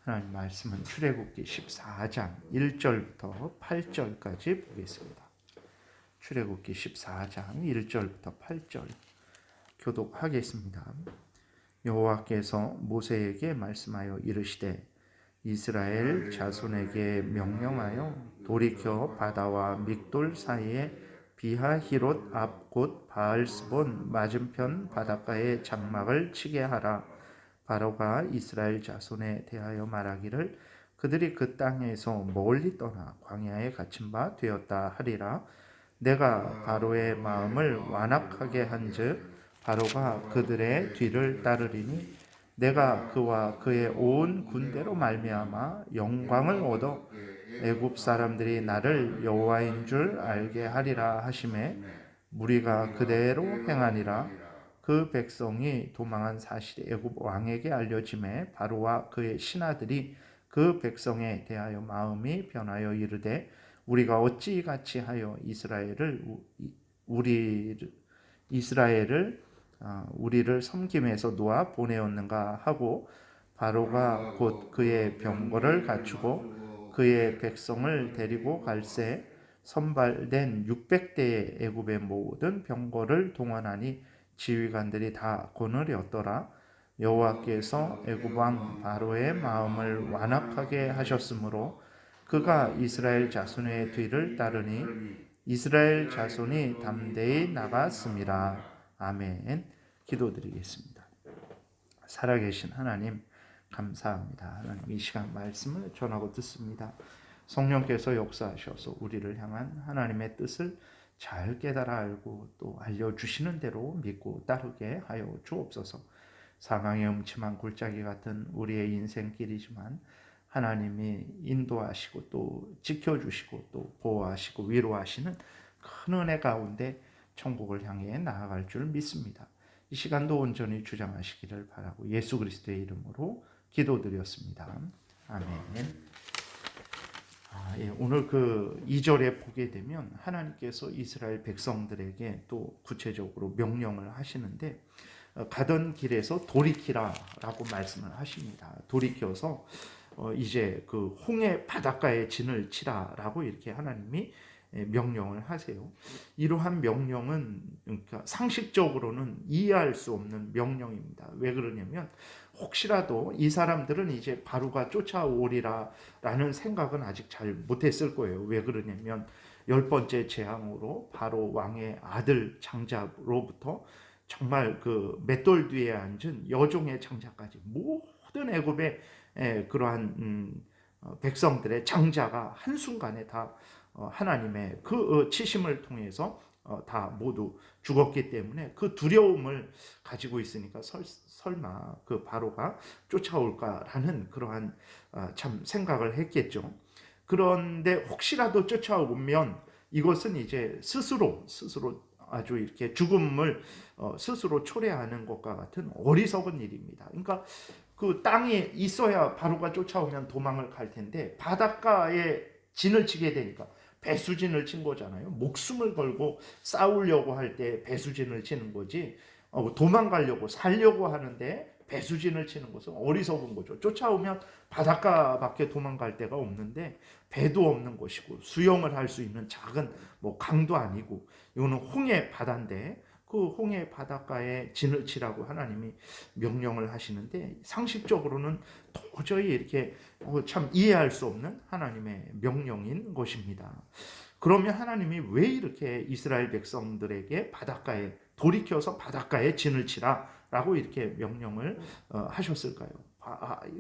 하나님 말씀은 출애굽기 14장 1절부터 8절까지 보겠습니다. 출애굽기 14장 1절부터 8절 교독하겠습니다. 여호와께서 모세에게 말씀하여 이르시되 이스라엘 자손에게 명령하여 돌이켜 바다와 믹돌 사이에 비하히롯 앞 곧 바알스본 맞은편 바닷가에 장막을 치게 하라. 바로가 이스라엘 자손에 대하여 말하기를 그들이 그 땅에서 멀리 떠나 광야에 갇힌 바 되었다 하리라. 내가 바로의 마음을 완악하게 한즉 바로가 그들의 뒤를 따르리니 내가 그와 그의 온 군대로 말미암아 영광을 얻어 애굽 사람들이 나를 여호와인 줄 알게 하리라 하시매 무리가 그대로 행하니라. 그 백성이 도망한 사실이 애굽 왕에게 알려짐에 바로와 그의 신하들이 그 백성에 대하여 마음이 변하여 이르되 우리가 어찌 같이 하여 우리를 섬김에서 놓아 보내었는가 하고 바로가 곧 그의 병거를 갖추고 그의 백성을 데리고 갈새 선발된 600대의 애굽의 모든 병거를 동원하니 지휘관들이 다 거느렸더라. 여호와께서 애굽 왕 바로의 마음을 완악하게 하셨으므로 그가 이스라엘 자손의 뒤를 따르니 이스라엘 자손이 담대히 나갔습니다. 아멘. 기도드리겠습니다. 살아계신 하나님 감사합니다. 하나님 이 시간 말씀을 전하고 듣습니다. 성령께서 역사하셔서 우리를 향한 하나님의 뜻을 잘 깨달아 알고 또 알려주시는 대로 믿고 따르게 하여 주옵소서. 사망의 음침한 골짜기 같은 우리의 인생길이지만 하나님이 인도하시고 또 지켜주시고 또 보호하시고 위로하시는 큰 은혜 가운데 천국을 향해 나아갈 줄 믿습니다. 이 시간도 온전히 주장하시기를 바라고 예수 그리스도의 이름으로 기도드렸습니다. 아멘. 오늘 그 2절에 보게 되면 하나님께서 이스라엘 백성들에게 또 구체적으로 명령을 하시는데 가던 길에서 돌이키라라고 말씀을 하십니다. 돌이켜서 이제 그 홍해 바닷가에 진을 치라라고 이렇게 하나님이 명령을 하세요. 이러한 명령은 그러니까 상식적으로는 이해할 수 없는 명령입니다. 왜 그러냐면 혹시라도 이 사람들은 이제 바로가 쫓아오리라라는 생각은 아직 잘 못했을 거예요. 왜 그러냐면 10번째 재앙으로 바로 왕의 아들 장자로부터 정말 그 맷돌 뒤에 앉은 여종의 장자까지 모든 애굽의 그러한 백성들의 장자가 한순간에 다 하나님의 그 치심을 통해서 다 모두 죽었기 때문에 그 두려움을 가지고 있으니까 설마 그 바로가 쫓아올까라는 그러한 참 생각을 했겠죠. 그런데 혹시라도 쫓아오면 이것은 이제 스스로 아주 이렇게 죽음을 스스로 초래하는 것과 같은 어리석은 일입니다. 그러니까 그 땅에 있어야 바로가 쫓아오면 도망을 갈 텐데 바닷가에 진을 치게 되니까 배수진을 친 거잖아요. 목숨을 걸고 싸우려고 할 때 배수진을 치는 거지 도망가려고 살려고 하는데 배수진을 치는 것은 어리석은 거죠. 쫓아오면 바닷가밖에 도망갈 데가 없는데 배도 없는 것이고 수영을 할 수 있는 작은 뭐 강도 아니고 이거는 홍해 바다인데 그 홍해 바닷가에 진을 치라고 하나님이 명령을 하시는데 상식적으로는 도저히 이렇게 참 이해할 수 없는 하나님의 명령인 것입니다. 그러면 하나님이 왜 이렇게 이스라엘 백성들에게 바닷가에 돌이켜서 바닷가에 진을 치라라고 이렇게 명령을 하셨을까요?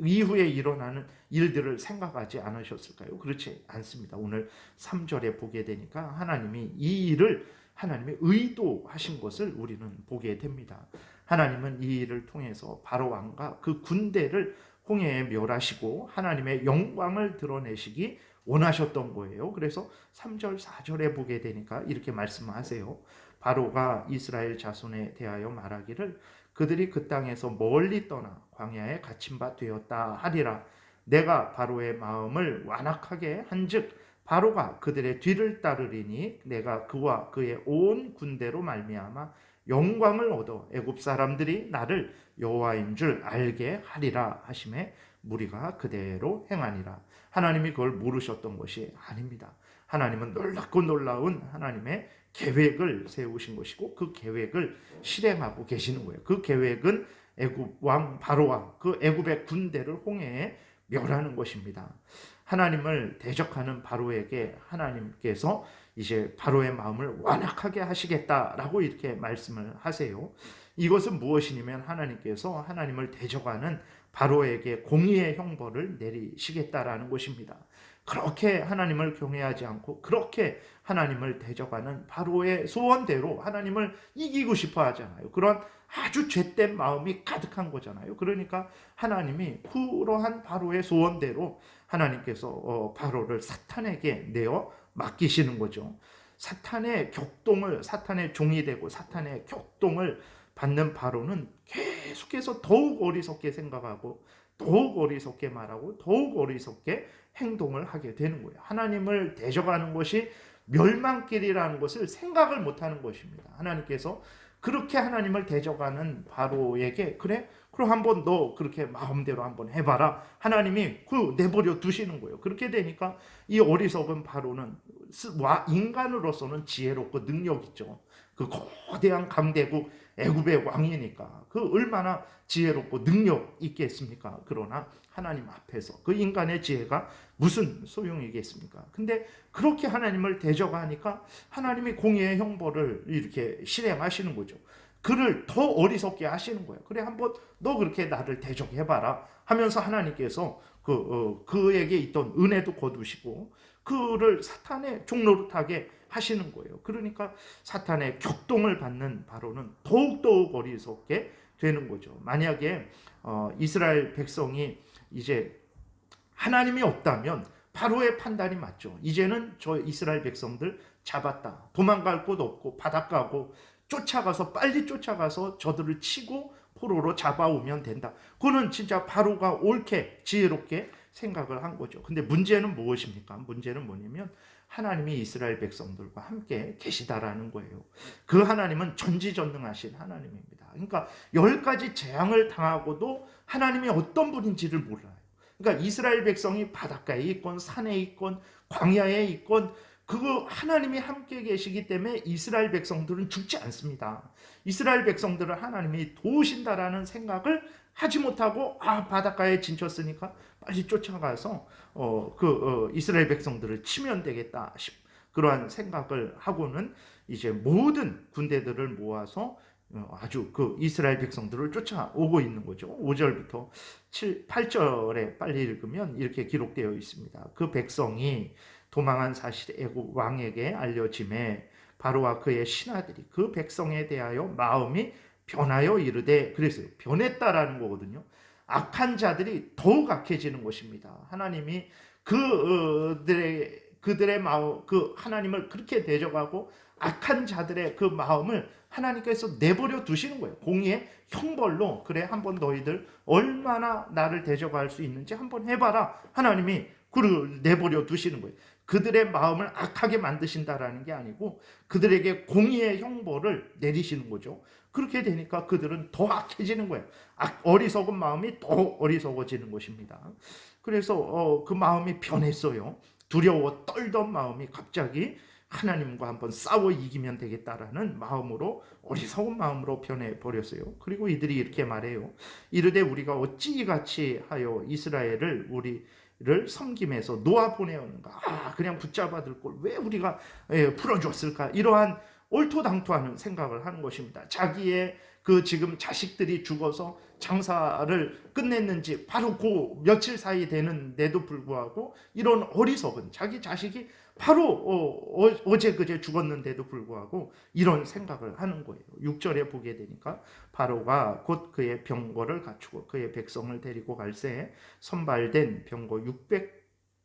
이후에 일어나는 일들을 생각하지 않으셨을까요? 그렇지 않습니다. 오늘 3절에 보게 되니까 하나님이 이 일을 하나님의 의도하신 것을 우리는 보게 됩니다. 하나님은 이 일을 통해서 바로 왕과 그 군대를 홍해에 멸하시고 하나님의 영광을 드러내시기 원하셨던 거예요. 그래서 3절, 4절에 보게 되니까 이렇게 말씀하세요. 바로가 이스라엘 자손에 대하여 말하기를 그들이 그 땅에서 멀리 떠나 광야에 갇힌 바 되었다 하리라. 내가 바로의 마음을 완악하게 한즉 바로가 그들의 뒤를 따르리니 내가 그와 그의 온 군대로 말미암아 영광을 얻어 애굽 사람들이 나를 여호와인 줄 알게 하리라 하심에 무리가 그대로 행하니라. 하나님이 그걸 모르셨던 것이 아닙니다. 하나님은 놀랍고 놀라운 하나님의 계획을 세우신 것이고 그 계획을 실행하고 계시는 거예요. 그 계획은 애굽 왕 바로와 그 애굽의 군대를 홍해에 멸하는 것입니다. 하나님을 대적하는 바로에게 하나님께서 이제 바로의 마음을 완악하게 하시겠다라고 이렇게 말씀을 하세요. 이것은 무엇이냐면 하나님께서 하나님을 대적하는 바로에게 공의의 형벌을 내리시겠다라는 것입니다. 그렇게 하나님을 경외하지 않고 그렇게 하나님을 대적하는 바로의 소원대로 하나님을 이기고 싶어 하잖아요. 그런 아주 죄된 마음이 가득한 거잖아요. 그러니까 하나님이 그러한 바로의 소원대로 하나님께서 바로를 사탄에게 내어 맡기시는 거죠. 사탄의 격동을, 사탄의 종이 되고 사탄의 격동을 받는 바로는 계속해서 더욱 어리석게 생각하고 더욱 어리석게 말하고 더욱 어리석게 행동을 하게 되는 거예요. 하나님을 대적하는 것이 멸망길이라는 것을 생각을 못하는 것입니다. 하나님께서 그렇게 하나님을 대적하는 바로에게 그래? 그럼 한번 너 그렇게 마음대로 한번 해봐라. 하나님이 그 내버려 두시는 거예요. 그렇게 되니까 이 어리석은 바로는 인간으로서는 지혜롭고 능력 있죠. 그 거대한 강대국 애굽의 왕이니까 그 얼마나 지혜롭고 능력 있겠습니까? 그러나 하나님 앞에서 그 인간의 지혜가 무슨 소용이겠습니까? 근데 그렇게 하나님을 대적하니까 하나님이 공의의 형벌을 이렇게 실행하시는 거죠. 그를 더 어리석게 하시는 거예요. 그래 한번 너 그렇게 나를 대적해봐라 하면서 하나님께서 그에게 있던 은혜도 거두시고 그를 사탄의 종노릇하게 하시는 거예요. 그러니까 사탄의 격동을 받는 바로는 더욱더욱 어리석게 되는 거죠. 만약에 이스라엘 백성이 이제 하나님이 없다면 바로의 판단이 맞죠. 이제는 저 이스라엘 백성들 잡았다. 도망갈 곳 없고 바닷가고 쫓아가서 빨리 쫓아가서 저들을 치고 포로로 잡아오면 된다. 그거는 진짜 바로가 옳게 지혜롭게 생각을 한 거죠. 근데 문제는 무엇입니까? 문제는 뭐냐면 하나님이 이스라엘 백성들과 함께 계시다라는 거예요. 그 하나님은 전지전능하신 하나님입니다. 그러니까 10가지 재앙을 당하고도 하나님이 어떤 분인지를 몰라요. 그러니까 이스라엘 백성이 바닷가에 있건 산에 있건 광야에 있건 그거 하나님이 함께 계시기 때문에 이스라엘 백성들은 죽지 않습니다. 이스라엘 백성들을 하나님이 도우신다라는 생각을 하지 못하고 바닷가에 진쳤으니까 빨리 쫓아가서 이스라엘 백성들을 치면 되겠다 그러한 생각을 하고는 이제 모든 군대들을 모아서 아주 그 이스라엘 백성들을 쫓아오고 있는 거죠. 5절부터 8절에 빨리 읽으면 이렇게 기록되어 있습니다. 그 백성이 도망한 사실이 애굽 왕에게 알려짐에 바로와 그의 신하들이 그 백성에 대하여 마음이 변하여 이르되, 그래서 변했다라는 거거든요. 악한 자들이 더욱 악해지는 것입니다. 하나님이 그들의 마음, 그 하나님을 그렇게 대적하고 악한 자들의 그 마음을 하나님께서 내버려 두시는 거예요. 공의의 형벌로. 그래 한번 너희들 얼마나 나를 대적할 수 있는지 한번 해봐라. 하나님이 그를 내버려 두시는 거예요. 그들의 마음을 악하게 만드신다라는 게 아니고 그들에게 공의의 형벌을 내리시는 거죠. 그렇게 되니까 그들은 더 악해지는 거예요. 어리석은 마음이 더 어리석어지는 것입니다. 그래서 그 마음이 변했어요. 두려워 떨던 마음이 갑자기 하나님과 한번 싸워 이기면 되겠다라는 마음으로, 어리석은 마음으로 변해버렸어요. 그리고 이들이 이렇게 말해요. 이르되 우리가 어찌 이같이 하여 이스라엘을 우리를 섬김에서 놓아 보내었는가. 그냥 붙잡아 들 걸 왜 우리가 풀어줬을까. 이러한 옳토당토하는 생각을 하는 것입니다. 자기의 그 지금 자식들이 죽어서 장사를 끝냈는지 바로 그 며칠 사이 되는데도 불구하고 이런 어리석은, 자기 자식이 바로 어제 그제 죽었는데도 불구하고 이런 생각을 하는 거예요. 6절에 보게 되니까 바로가 곧 그의 병거를 갖추고 그의 백성을 데리고 갈새 선발된 병거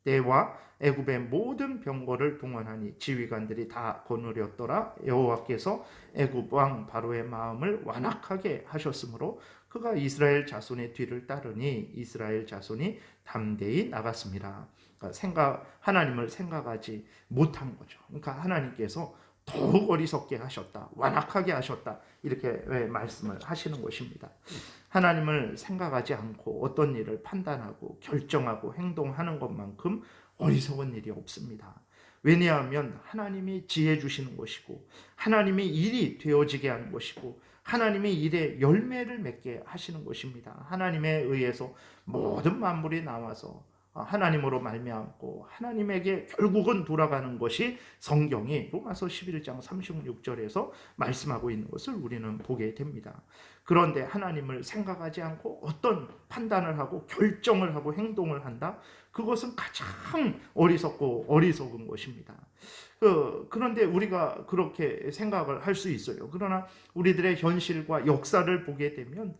600대와 애굽의 모든 병거를 동원하니 지휘관들이 다 거느렸더라. 여호와께서 애굽 왕 바로의 마음을 완악하게 하셨으므로 그가 이스라엘 자손의 뒤를 따르니 이스라엘 자손이 담대히 나갔습니다. 그러니까 하나님을 생각하지 못한 거죠. 그러니까 하나님께서 더욱 어리석게 하셨다, 완악하게 하셨다, 이렇게 말씀을 하시는 것입니다. 하나님을 생각하지 않고 어떤 일을 판단하고 결정하고 행동하는 것만큼 어리석은 일이 없습니다. 왜냐하면 하나님이 지혜 주시는 것이고, 하나님이 일이 되어지게 하는 것이고, 하나님이 일에 열매를 맺게 하시는 것입니다. 하나님에 의해서 모든 만물이 나와서 하나님으로 말미암고 하나님에게 결국은 돌아가는 것이 성경이 로마서 11장 36절에서 말씀하고 있는 것을 우리는 보게 됩니다. 그런데 하나님을 생각하지 않고 어떤 판단을 하고 결정을 하고 행동을 한다? 그것은 가장 어리석고 어리석은 것입니다. 그런데 우리가 그렇게 생각을 할 수 있어요. 그러나 우리들의 현실과 역사를 보게 되면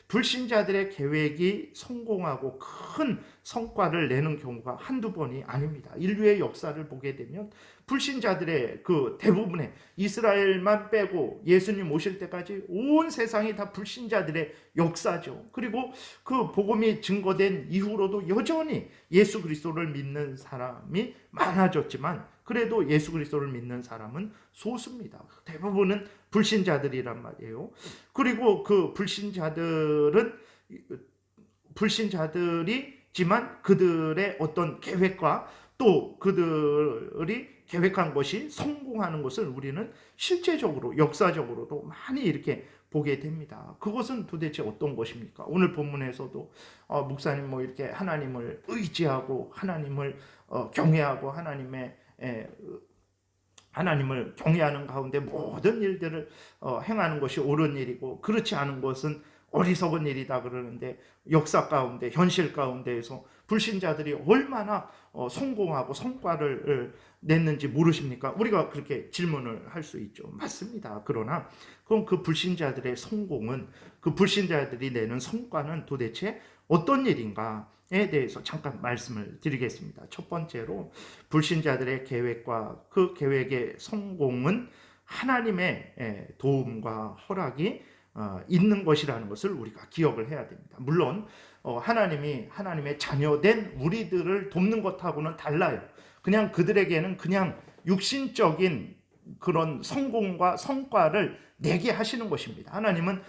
불신자들의 계획이 성공하고 큰 성과를 내는 경우가 한두 번이 아닙니다. 인류의 역사를 보게 되면 불신자들의 그 대부분의, 이스라엘만 빼고 예수님 오실 때까지 온 세상이 다 불신자들의 역사죠. 그리고 그 복음이 증거된 이후로도 여전히 예수 그리스도를 믿는 사람이 많아졌지만 그래도 예수 그리스도를 믿는 사람은 소수입니다. 대부분은 불신자들이란 말이에요. 그리고 그 불신자들이지만 그들의 어떤 계획과 또 그들이 계획한 것이 성공하는 것을 우리는 실제적으로 역사적으로도 많이 이렇게 보게 됩니다. 그것은 도대체 어떤 것입니까? 오늘 본문에서도 목사님 뭐 이렇게 하나님을 의지하고 하나님을 경외하고 하나님을 경외하는 가운데 모든 일들을 행하는 것이 옳은 일이고 그렇지 않은 것은 어리석은 일이다 그러는데, 역사 가운데 현실 가운데에서 불신자들이 얼마나 성공하고 성과를 냈는지 모르십니까? 우리가 그렇게 질문을 할 수 있죠. 맞습니다. 그러나 그럼 그 불신자들의 성공은, 그 불신자들이 내는 성과는 도대체 어떤 일인가에 대해서 잠깐 말씀을 드리겠습니다. 첫 번째로 불신자들의 계획과 그 계획의 성공은 하나님의 도움과 허락이 있는 것이라는 것을 우리가 기억을 해야 됩니다. 물론 하나님이 하나님의 자녀된 우리들을 돕는 것하고는 달라요. 그냥 그들에게는 그냥 육신적인 그런 성공과 성과를 내게 하시는 것입니다. 하나님은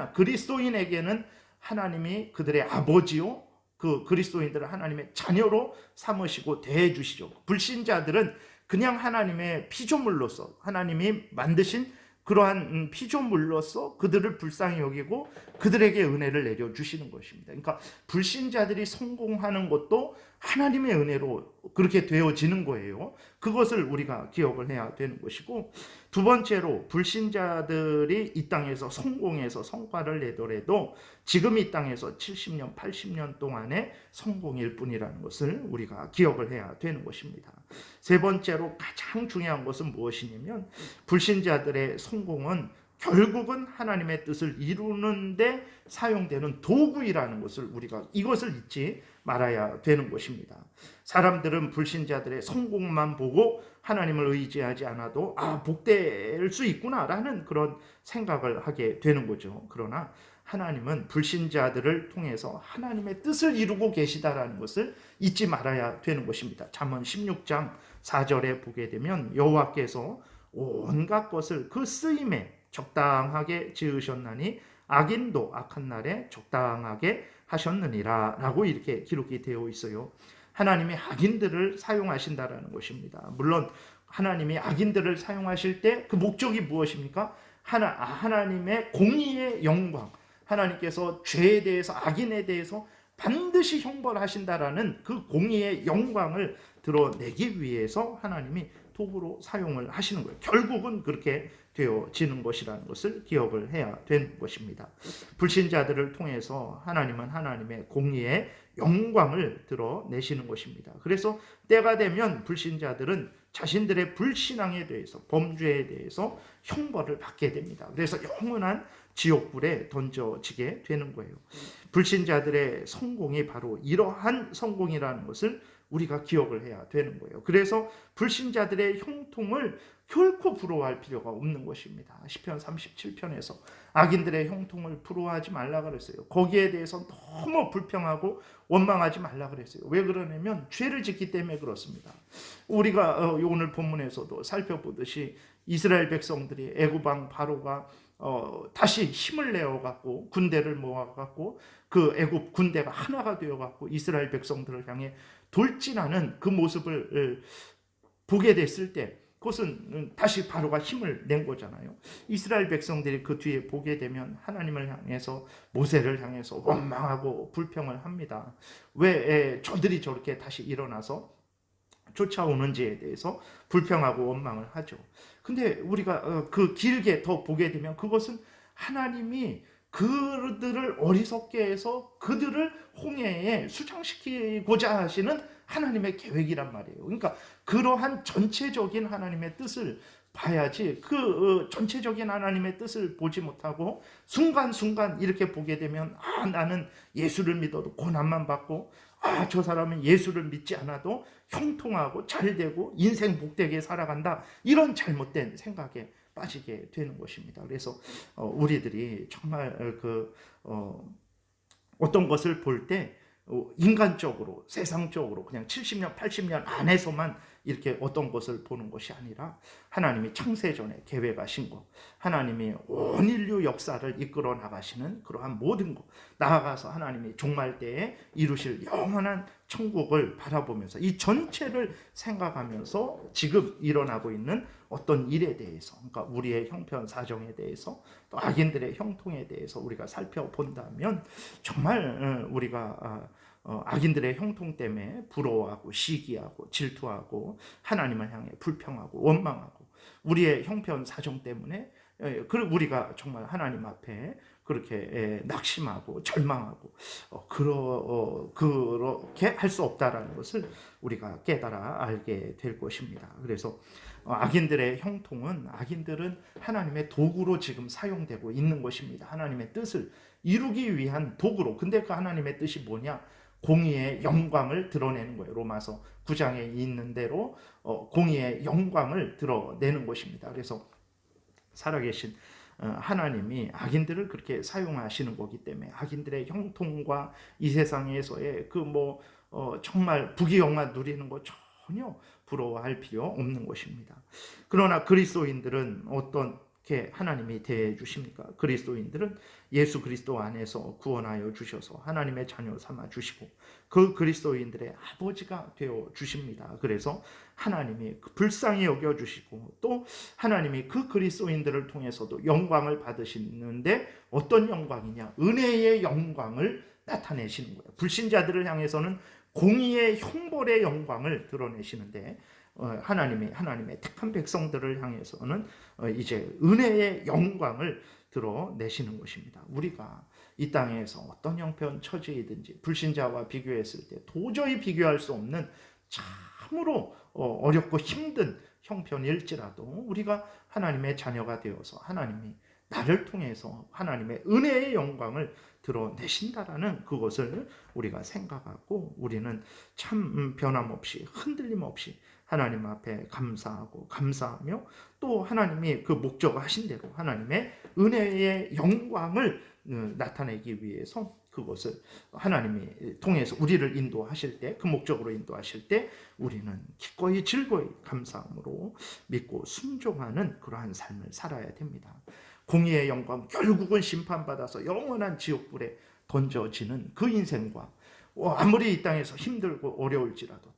그리스도인에게는 하나님이 그들의 아버지요, 그 그리스도인들을 하나님의 자녀로 삼으시고 대해 주시죠. 불신자들은 그냥 하나님의 피조물로서, 하나님이 만드신 그러한 피조물로서 그들을 불쌍히 여기고 그들에게 은혜를 내려주시는 것입니다. 그러니까 불신자들이 성공하는 것도 하나님의 은혜로 그렇게 되어지는 거예요. 그것을 우리가 기억을 해야 되는 것이고, 두 번째로 불신자들이 이 땅에서 성공해서 성과를 내더라도 지금 이 땅에서 70년, 80년 동안의 성공일 뿐이라는 것을 우리가 기억을 해야 되는 것입니다. 세 번째로 가장 중요한 것은 무엇이냐면, 불신자들의 성공은 결국은 하나님의 뜻을 이루는데 사용되는 도구이라는 것을 우리가 이것을 잊지 말아야 되는 것입니다. 사람들은 불신자들의 성공만 보고 하나님을 의지하지 않아도 복될 수 있구나라는 그런 생각을 하게 되는 거죠. 그러나 하나님은 불신자들을 통해서 하나님의 뜻을 이루고 계시다라는 것을 잊지 말아야 되는 것입니다. 잠언 16장 4절에 보게 되면 여호와께서 온갖 것을 그 쓰임에 적당하게 지으셨나니 악인도 악한 날에 적당하게 하셨느니라 라고 이렇게 기록이 되어 있어요. 하나님이 악인들을 사용하신다라는 것입니다. 물론 하나님이 악인들을 사용하실 때 그 목적이 무엇입니까? 하나님의 공의의 영광, 하나님께서 죄에 대해서, 악인에 대해서 반드시 형벌하신다라는 그 공의의 영광을 드러내기 위해서 하나님이 도구로 사용을 하시는 거예요. 결국은 그렇게 되어지는 것이라는 것을 기억을 해야 되는 것입니다. 불신자들을 통해서 하나님은 하나님의 공의의 영광을 드러내시는 것입니다. 그래서 때가 되면 불신자들은 자신들의 불신앙에 대해서, 범죄에 대해서 형벌을 받게 됩니다. 그래서 영원한 지옥불에 던져지게 되는 거예요. 불신자들의 성공이 바로 이러한 성공이라는 것을 우리가 기억을 해야 되는 거예요. 그래서 불신자들의 형통을 결코 부러워할 필요가 없는 것입니다. 시편 37편에서 악인들의 형통을 부러워하지 말라 그랬어요. 거기에 대해서 너무 불평하고 원망하지 말라 그랬어요. 왜 그러냐면 죄를 짓기 때문에 그렇습니다. 우리가 오늘 본문에서도 살펴보듯이 이스라엘 백성들이 애굽 왕 바로가 다시 힘을 내어 갖고 군대를 모아 갖고 그 애굽 군대가 하나가 되어 갖고 이스라엘 백성들을 향해 돌진하는 그 모습을 보게 됐을 때 그것은 다시 바로가 힘을 낸 거잖아요. 이스라엘 백성들이 그 뒤에 보게 되면 하나님을 향해서 모세를 향해서 원망하고 불평을 합니다. 왜 저들이 저렇게 다시 일어나서 쫓아오는지에 대해서 불평하고 원망을 하죠. 근데 우리가 그 길게 더 보게 되면 그것은 하나님이 그들을 어리석게 해서 그들을 홍해에 수장시키고자 하시는 하나님의 계획이란 말이에요. 그러니까 그러한 전체적인 하나님의 뜻을 봐야지 그 전체적인 하나님의 뜻을 보지 못하고 순간순간 이렇게 보게 되면 나는 예수를 믿어도 고난만 받고 저 사람은 예수를 믿지 않아도 형통하고 잘되고 인생 복되게 살아간다, 이런 잘못된 생각에 빠지게 되는 것입니다. 그래서 우리들이 정말 어떤 것을 볼 때 인간적으로 세상적으로 그냥 70년 80년 안에서만 이렇게 어떤 것을 보는 것이 아니라 하나님이 창세전에 계획하신 것, 하나님이 온 인류 역사를 이끌어 나가시는 그러한 모든 것, 나아가서 하나님이 종말 때에 이루실 영원한 천국을 바라보면서 이 전체를 생각하면서 지금 일어나고 있는 어떤 일에 대해서, 그러니까 우리의 형편 사정에 대해서 또 악인들의 형통에 대해서 우리가 살펴본다면 정말 우리가 악인들의 형통 때문에 부러워하고 시기하고 질투하고 하나님을 향해 불평하고 원망하고 우리의 형편 사정 때문에 우리가 정말 하나님 앞에 그렇게 낙심하고 절망하고 그렇게 할 수 없다라는 것을 우리가 깨달아 알게 될 것입니다. 그래서 악인들의 형통은, 악인들은 하나님의 도구로 지금 사용되고 있는 것입니다. 하나님의 뜻을 이루기 위한 도구로. 근데 그 하나님의 뜻이 뭐냐? 공의의 영광을 드러내는 거예요. 로마서 9장에 있는 대로 공의의 영광을 드러내는 것입니다. 그래서 살아계신 하나님이 악인들을 그렇게 사용하시는 거기 때문에 악인들의 형통과 이 세상에서의 정말 부귀영화 누리는 거 전혀 부러워할 필요 없는 것입니다. 그러나 그리스도인들은 어떻게 하나님이 대해 주십니까? 그리스도인들은 예수 그리스도 안에서 구원하여 주셔서 하나님의 자녀 삼아 주시고 그 그리스도인들의 아버지가 되어 주십니다. 그래서 하나님이 불쌍히 여겨 주시고 또 하나님이 그 그리스도인들을 통해서도 영광을 받으시는데 어떤 영광이냐? 은혜의 영광을 나타내시는 거예요. 불신자들을 향해서는 공의의 형벌의 영광을 드러내시는데 하나님의 택한 백성들을 향해서는 이제 은혜의 영광을 드러내시는 것입니다. 우리가 이 땅에서 어떤 형편 처지이든지 불신자와 비교했을 때 도저히 비교할 수 없는 참으로 어렵고 힘든 형편일지라도 우리가 하나님의 자녀가 되어서 하나님이 나를 통해서 하나님의 은혜의 영광을 드러내신다라는 그것을 우리가 생각하고 우리는 참 변함없이 흔들림 없이 하나님 앞에 감사하고 감사하며 또 하나님이 그 목적하신 대로 하나님의 은혜의 영광을 나타내기 위해서 그것을 하나님이 통해서 우리를 인도하실 때, 그 목적으로 인도하실 때 우리는 기꺼이 즐거이 감사함으로 믿고 순종하는 그러한 삶을 살아야 됩니다. 공의의 영광, 결국은 심판받아서 영원한 지옥불에 던져지는 그 인생과 아무리 이 땅에서 힘들고 어려울지라도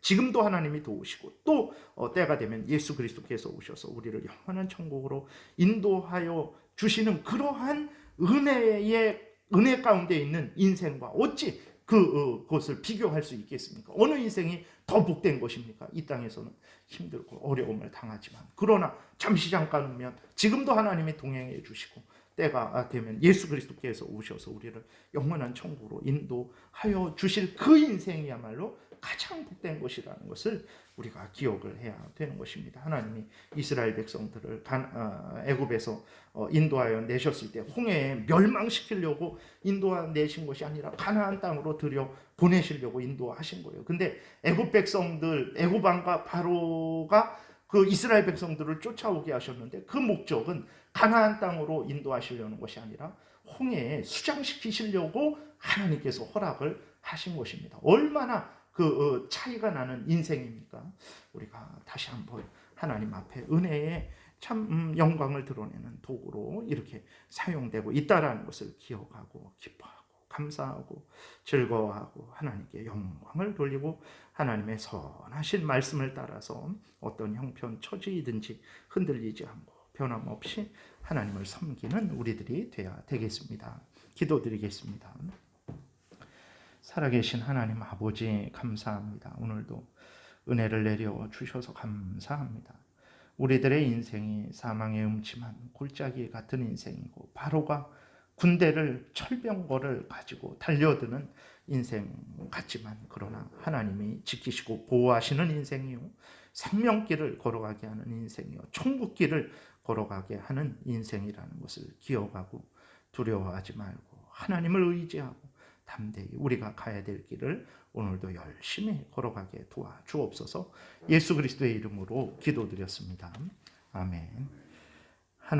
지금도 하나님이 도우시고 또 때가 되면 예수 그리스도께서 오셔서 우리를 영원한 천국으로 인도하여 주시는 그러한 은혜 가운데 있는 인생과 어찌 그것을 비교할 수 있겠습니까? 어느 인생이 더 복된 것입니까? 이 땅에서는 힘들고 어려움을 당하지만 그러나 잠시 잠깐이면 지금도 하나님이 동행해 주시고 때가 되면 예수 그리스도께서 오셔서 우리를 영원한 천국으로 인도하여 주실 그 인생이야말로 가장 복된 것이라는 것을 우리가 기억을 해야 되는 것입니다. 하나님이 이스라엘 백성들을 애굽에서 인도하여 내셨을 때 홍해에 멸망시키려고 인도내신 것이 아니라 가나안 땅으로 들여 보내시려고 인도하신 거예요. 근데 애굽 백성들, 애굽 왕과 바로가 그 이스라엘 백성들을 쫓아오게 하셨는데 그 목적은 가나안 땅으로 인도하시려는 것이 아니라 홍해에 수장시키시려고 하나님께서 허락을 하신 것입니다. 얼마나 그 차이가 나는 인생입니까? 우리가 다시 한번 하나님 앞에 은혜의 참 영광을 드러내는 도구로 이렇게 사용되고 있다라는 것을 기억하고 기뻐하고 감사하고 즐거워하고 하나님께 영광을 돌리고 하나님의 선하신 말씀을 따라서 어떤 형편 처지이든지 흔들리지 않고 변함없이 하나님을 섬기는 우리들이 되어야 되겠습니다. 기도드리겠습니다. 살아계신 하나님 아버지 감사합니다. 오늘도 은혜를 내려 주셔서 감사합니다. 우리들의 인생이 사망의 음침한 골짜기 같은 인생이고 바로가 군대를 철병거를 가지고 달려드는 인생 같지만 그러나 하나님이 지키시고 보호하시는 인생이요 생명길을 걸어가게 하는 인생이요 천국길을 걸어가게 하는 인생이라는 것을 기억하고 두려워하지 말고 하나님을 의지하고 담대히 우리가 가야 될 길을 오늘도 열심히 걸어가게 도와주옵소서. 예수 그리스도의 이름으로 기도드렸습니다. 아멘.